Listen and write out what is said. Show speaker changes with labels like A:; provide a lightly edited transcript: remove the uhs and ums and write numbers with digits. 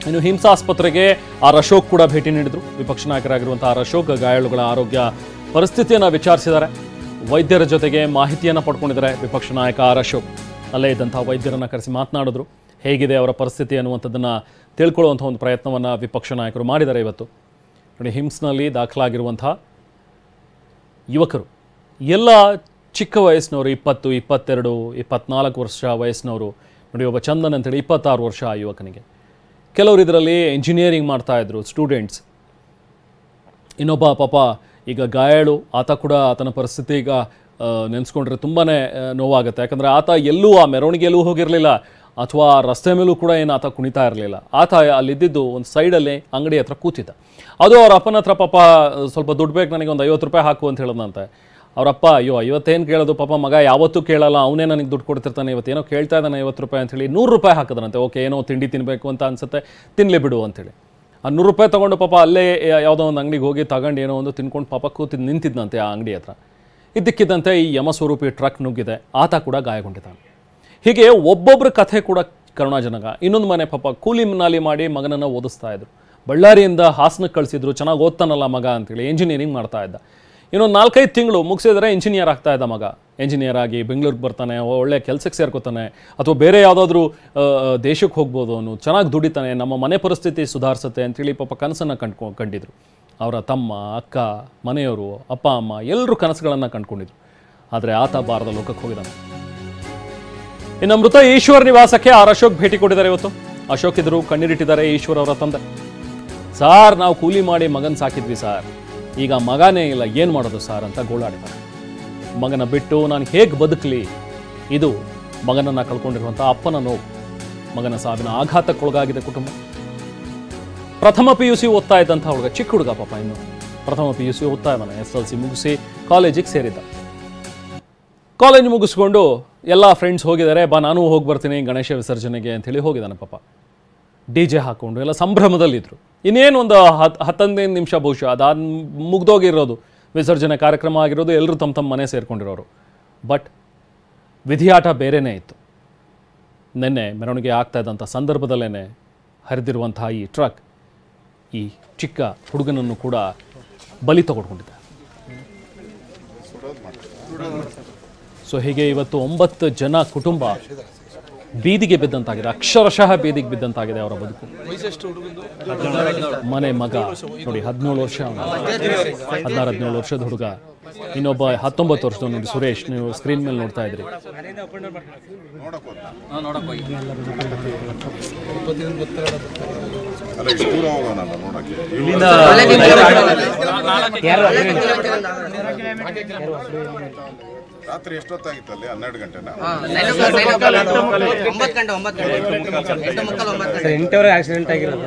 A: ಇನ್ನು ಹಿಮ್ಸ್ ಆಸ್ಪತ್ರೆಗೆ ಆರ್ ಅಶೋಕ್ ಕೂಡ ಭೇಟಿ ನೀಡಿದ್ರು. ವಿಪಕ್ಷ ನಾಯಕರಾಗಿರುವಂತಹ ಆರ್ ಅಶೋಕ್ ಗಾಯಾಳುಗಳ ಆರೋಗ್ಯ ಪರಿಸ್ಥಿತಿಯನ್ನು ವಿಚಾರಿಸಿದ್ದಾರೆ. ವೈದ್ಯರ ಜೊತೆಗೆ ಮಾಹಿತಿಯನ್ನು ಪಡ್ಕೊಂಡಿದ್ದಾರೆ ವಿಪಕ್ಷ ನಾಯಕ ಆರ್ ಅಶೋಕ್. ಅಲ್ಲೇ ಇದ್ದಂತಹ ವೈದ್ಯರನ್ನು ಕರೆಸಿ ಮಾತನಾಡಿದ್ರು. ಹೇಗಿದೆ ಅವರ ಪರಿಸ್ಥಿತಿ ಅನ್ನುವಂಥದ್ದನ್ನು ತಿಳ್ಕೊಳ್ಳುವಂಥ ಒಂದು ಪ್ರಯತ್ನವನ್ನು ವಿಪಕ್ಷ ನಾಯಕರು ಮಾಡಿದ್ದಾರೆ. ಇವತ್ತು ನೋಡಿ, ಹಿಮ್ಸ್ನಲ್ಲಿ ದಾಖಲಾಗಿರುವಂಥ ಯುವಕರು ಎಲ್ಲ ಚಿಕ್ಕ ವಯಸ್ಸಿನವರು, 20, 22, 24 ವರ್ಷ ವಯಸ್ಸಿನವರು. ನೋಡಿ, ಒಬ್ಬ ಚಂದನ್ ಅಂತೇಳಿ 26 ವರ್ಷ ಆ ಯುವಕನಿಗೆ. ಕೆಲವರು ಇದರಲ್ಲಿ ಇಂಜಿನಿಯರಿಂಗ್ ಮಾಡ್ತಾಯಿದ್ರು ಸ್ಟೂಡೆಂಟ್ಸ್. ಇನ್ನೊಬ್ಬ ಪಾಪ ಈಗ ಗಾಯಾಳು, ಆತ ಕೂಡ ಆತನ ಪರಿಸ್ಥಿತಿ ಈಗ ನೆನೆಸ್ಕೊಂಡ್ರೆ ತುಂಬಾ ನೋವಾಗುತ್ತೆ. ಯಾಕಂದರೆ ಆತ ಎಲ್ಲೂ ಆ ಮೆರವಣಿಗೆಯಲ್ಲೂ ಹೋಗಿರಲಿಲ್ಲ, ಅಥವಾ ರಸ್ತೆ ಮೇಲೂ ಕೂಡ ಏನು ಆತ ಕುಣಿತಾ ಇರಲಿಲ್ಲ. ಆತ ಅಲ್ಲಿದ್ದಿದ್ದು ಒಂದು ಸೈಡಲ್ಲಿ ಅಂಗಡಿ ಹತ್ರ ಕೂತಿದ್ದ. ಅದು ಅವ್ರ ಅಪ್ಪನ ಹತ್ರ ಪಾಪ ಸ್ವಲ್ಪ ದುಡ್ಡು ಬೇಕು, ನನಗೆ ಒಂದು 50 ರೂಪಾಯಿ ಹಾಕು ಅಂತ ಹೇಳೋದಂತೆ. ಅವರಪ್ಪ, ಅಯ್ಯೋ 50 ಕೇಳೋದು ಪಾಪ, ಮಗ ಯಾವತ್ತೂ ಕೇಳಲ್ಲ, ಅವನೇ ನನಗೆ ದುಡ್ಡು ಕೊಡ್ತಿರ್ತಾನೆ, ಇವತ್ತೇನೋ ಕೇಳ್ತಾ ಇದ್ದಾನೆ 50 ರೂಪಾಯಿ ಅಂಥೇಳಿ 100 ರೂಪಾಯಿ ಹಾಕಿದ್ರಂತೆ. ಓಕೆ, ಏನೋ ತಿಂಡಿ ತಿನ್ನಬೇಕು ಅಂತ ಅನ್ಸುತ್ತೆ, ತಿನ್ನಲಿ ಬಿಡು ಅಂಥೇಳಿ ಆ 100 ರೂಪಾಯಿ ತೊಗೊಂಡು ಪಾಪ ಅಲ್ಲೇ ಯಾವುದೋ ಒಂದು ಅಂಗಡಿಗೆ ಹೋಗಿ ತಗೊಂಡು ಏನೋ ಒಂದು ತಿನ್ಕೊಂಡು ಪಾಪ ಕೂತಿದ್ದು ನಿಂತಿದ್ದಂತೆ ಆ ಅಂಗಡಿ ಹತ್ರ. ಇದ್ದಕ್ಕಿದ್ದಂತೆ ಈ ಯಮಸ್ವರೂಪಿ ಟ್ರಕ್ ನುಗ್ಗಿದೆ. ಆತ ಕೂಡ ಗಾಯಗೊಂಡಿದ್ದಾನೆ. ಹೀಗೆ ಒಬ್ಬೊಬ್ಬರ ಕಥೆ ಕೂಡ ಕರುಣಾಜನಕ. ಇನ್ನೊಂದು ಮನೆ ಪಾಪ ಕೂಲಿ ನಾಲಿ ಮಾಡಿ ಮಗನನ್ನು ಓದಿಸ್ತಾ ಇದ್ರು. ಬಳ್ಳಾರಿಯಿಂದ ಹಾಸನಕ್ಕೆ ಕಳಿಸಿದ್ರು. ಚೆನ್ನಾಗಿ ಓದ್ತಾನಲ್ಲ ಮಗ ಅಂತೇಳಿ ಇಂಜಿನಿಯರಿಂಗ್ ಮಾಡ್ತಾ ಇದ್ದ. ಇನ್ನೊಂದು 4-5 ತಿಂಗಳು ಮುಗಿಸಿದ್ರೆ ಇಂಜಿನಿಯರ್ ಆಗ್ತಾ ಇದ್ದ ಮಗ. ಇಂಜಿನಿಯರ್ ಆಗಿ ಬೆಂಗಳೂರಿಗೆ ಬರ್ತಾನೆ, ಒಳ್ಳೆ ಕೆಲಸಕ್ಕೆ ಸೇರ್ಕೋತಾನೆ, ಅಥವಾ ಬೇರೆ ಯಾವುದಾದ್ರೂ ದೇಶಕ್ಕೆ ಹೋಗ್ಬೋದು, ಅವನು ಚೆನ್ನಾಗಿ ದುಡಿತಾನೆ, ನಮ್ಮ ಮನೆ ಪರಿಸ್ಥಿತಿ ಸುಧಾರಿಸುತ್ತೆ ಅಂತೇಳಿ ಪಾಪ ಕನಸನ್ನು ಕಂಡಿದ್ರು. ಅವರ ತಮ್ಮ, ಅಕ್ಕ, ಮನೆಯವರು, ಅಪ್ಪ ಅಮ್ಮ ಎಲ್ಲರೂ ಕನಸುಗಳನ್ನು ಕಂಡುಕೊಂಡಿದ್ರು. ಆದರೆ ಆತ ಬಾರದ ಲೋಕಕ್ಕೆ ಹೋಗಿದ್ದಾನೆ. ಇನ್ನು ಮೃತ ಈಶ್ವರ್ ನಿವಾಸಕ್ಕೆ ಆರ್ ಅಶೋಕ್ ಭೇಟಿ ಕೊಟ್ಟಿದ್ದಾರೆ. ಇವತ್ತು ಅಶೋಕ್ ಇದ್ರು, ಕಣ್ಣೀರಿಟ್ಟಿದ್ದಾರೆ ಈಶ್ವರ್ ಅವರ ತಂದೆ. ಸಾರ್, ನಾವು ಕೂಲಿ ಮಾಡಿ ಮಗನ ಸಾಕಿದ್ವಿ ಸಾರ್, ಈಗ ಮಗನೇ ಇಲ್ಲ, ಏನು ಮಾಡೋದು ಸಾರ್ ಅಂತ ಗೋಳಾಡಿದ್ದಾರೆ. ಮಗನ ಬಿಟ್ಟು ನಾನು ಹೇಗೆ ಬದುಕಲಿ? ಇದು ಮಗನನ್ನು ಕಳ್ಕೊಂಡಿರುವಂಥ ಅಪ್ಪನ ನೋವು. ಮಗನ ಸಾವಿನ ಆಘಾತಕ್ಕೊಳಗಾಗಿದೆ ಕುಟುಂಬ. ಪ್ರಥಮ PUC ಓದ್ತಾ ಇದ್ದಂಥ ಹುಡುಗ, ಚಿಕ್ಕ ಹುಡುಗ ಪಾಪ, ಇನ್ನು ಪ್ರಥಮ PUC ಓದ್ತಾ ಇದ್ದಾನೆ. SLC ಮುಗಿಸಿ ಕಾಲೇಜಿಗೆ ಸೇರಿದ್ದ. ಕಾಲೇಜ್ ಮುಗಿಸ್ಕೊಂಡು ಎಲ್ಲ ಫ್ರೆಂಡ್ಸ್ ಹೋಗಿದ್ದಾರೆ, ಬಾ ನಾನು ಹೋಗಿ ಬರ್ತೀನಿ ಗಣೇಶ ವಿಸರ್ಜನೆಗೆ ಅಂಥೇಳಿ ಹೋಗಿದ್ದಾನೆ ಪಾಪ. DJ ಹಾಕ್ಕೊಂಡು ಎಲ್ಲ ಸಂಭ್ರಮದಲ್ಲಿದ್ದರು. ಇನ್ನೇನು ಒಂದು 10-15 ನಿಮಿಷ ಬಹುಶಃ ಅದಾದ ಮುಗ್ದೋಗಿರೋದು, ವಿಸರ್ಜನೆ ಕಾರ್ಯಕ್ರಮ ಆಗಿರೋದು, ಎಲ್ಲರೂ ತಮ್ಮ ಮನೆ ಸೇರ್ಕೊಂಡಿರೋರು. ಬಟ್ ವಿಧಿಯಾಟ ಬೇರೆಯೇ ಇತ್ತು. ನಿನ್ನೆ ಮೆರವಣಿಗೆ ಆಗ್ತಾ ಇದ್ದಂಥ ಸಂದರ್ಭದಲ್ಲೇ ಹರಿದಿರುವಂತಹ ಈ ಟ್ರಕ್ ಈ ಚಿಕ್ಕ ಹುಡುಗನನ್ನು ಕೂಡ ಬಲಿ ತಗೊಂಡ್ಕೊಂಡಿದೆ. ಸೊ ಹೀಗೆ ಇವತ್ತು 9 ಜನ ಕುಟುಂಬ ಬೀದಿಗೆ ಬಿದ್ದಂತಾಗಿದೆ, ಅಕ್ಷರಶಃ ಬೀದಿಗೆ ಬಿದ್ದಂತಾಗಿದೆ ಅವರ ಬದುಕು. ಮನೆ ಮಗ ನೋಡಿ, 17 ವರ್ಷ, 16-17 ವರ್ಷದ ಹುಡುಗ. ಇನ್ನೊಬ್ಬ 19 ವರ್ಷದ ನೋಡಿ ಸುರೇಶ್, ನೀವು ಸ್ಕ್ರೀನ್ ಮೇಲೆ ನೋಡ್ತಾ ಇದ್ರಿ.
B: ರಾತ್ರಿ ಎಷ್ಟೊತ್ತಾಗಿತ್ತಲ್ಲಿ? 12 ಗಂಟೆನಾ?
C: 8 ಆಕ್ಸಿಡೆಂಟ್ ಆಗಿರೋದು.